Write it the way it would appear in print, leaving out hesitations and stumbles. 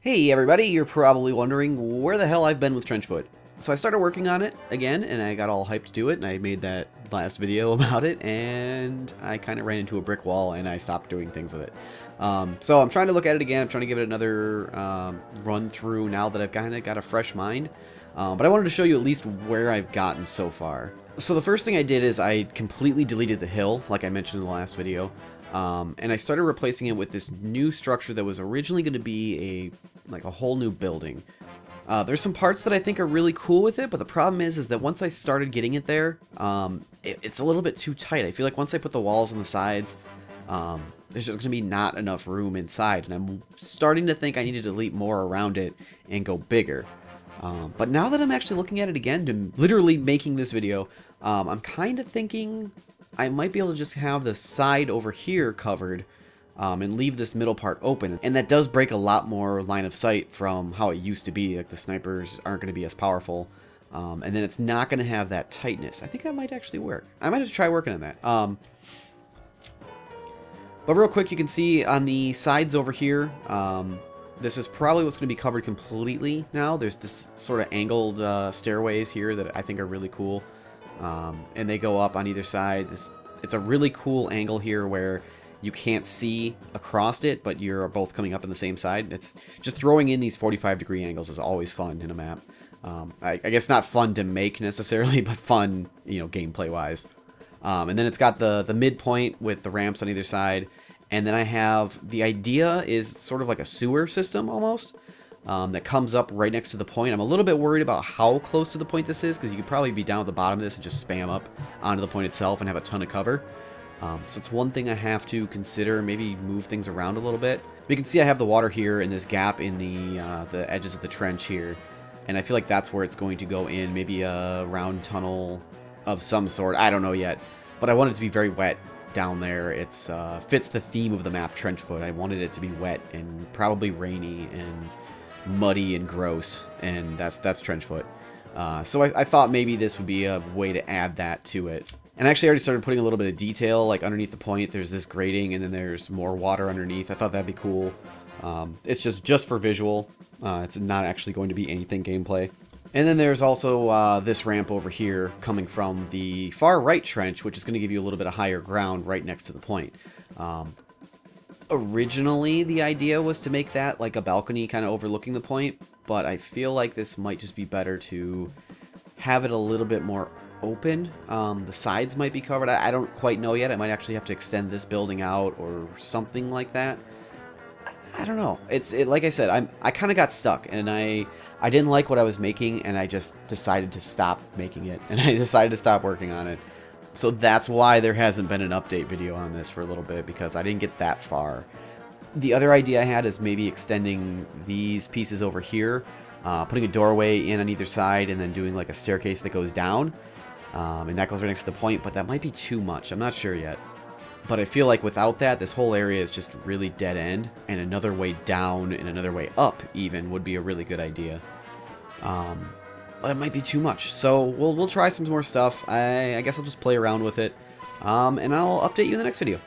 Hey everybody, you're probably wondering where the hell I've been with Trenchfoot. So I started working on it again, and I got all hyped to do it, and I made that last video about it, and I kind of ran into a brick wall, and I stopped doing things with it. So I'm trying to look at it again. I'm trying to give it another run through now that I've kind of got a fresh mind. But I wanted to show you at least where I've gotten so far. So the first thing I did is I completely deleted the hill, like I mentioned in the last video. And I started replacing it with this new structure that was originally going to be a whole new building. There's some parts that I think are really cool with it, but the problem is that once I started getting it there, it's a little bit too tight. I feel like once I put the walls on the sides, there's just going to be not enough room inside, and I'm starting to think I need to delete more around it and go bigger. But now that I'm actually looking at it again, to literally making this video, I'm kind of thinking I might be able to just have the side over here covered and leave this middle part open. And that does break a lot more line of sight from how it used to be. Like the snipers aren't going to be as powerful. And then it's not going to have that tightness. I think that might actually work. I might just try working on that. But real quick, you can see on the sides over here, this is probably what's going to be covered completely now. There's this sort of angled stairways here that I think are really cool. And they go up on either side. It's a really cool angle here where you can't see across it, but you're both coming up on the same side. It's just throwing in these 45-degree angles is always fun in a map. I guess not fun to make necessarily, but fun, gameplay-wise. And then it's got the midpoint with the ramps on either side. And then I have, the idea is sort of like a sewer system almost. That comes up right next to the point. I'm a little bit worried about how close to the point this is, because you could probably be down at the bottom of this and just spam up onto the point itself and have a ton of cover. So it's one thing I have to consider, maybe move things around a little bit. But you can see I have the water here and this gap in the edges of the trench here. And I feel like that's where it's going to go in, maybe a round tunnel of some sort. I don't know yet. But I want it to be very wet down there. It's fits the theme of the map, Trenchfoot. I wanted it to be wet and probably rainy and muddy and gross, and that's Trenchfoot. So I thought maybe this would be a way to add that to it. And I actually already started putting a little bit of detail, like underneath the point there's this grating and then there's more water underneath. I thought that'd be cool. It's just for visual. It's not actually going to be anything gameplay. And then there's also this ramp over here coming from the far right trench, which is going to give you a little bit of higher ground right next to the point. Originally, the idea was to make that like a balcony kind of overlooking the point, but I feel like this might just be better to have it a little bit more open. The sides might be covered. I don't quite know yet. I might actually have to extend this building out or something like that. I don't know. Like I said, I kind of got stuck, and I didn't like what I was making, and I just decided to stop making it, and I decided to stop working on it. So that's why there hasn't been an update video on this for a little bit, because I didn't get that far. The other idea I had is maybe extending these pieces over here, putting a doorway in on either side, and then doing like a staircase that goes down. And that goes right next to the point, but that might be too much. I'm not sure yet. But I feel like without that, this whole area is just really dead end, and another way down and another way up even would be a really good idea. But it might be too much. So we'll try some more stuff. I guess I'll just play around with it. And I'll update you in the next video.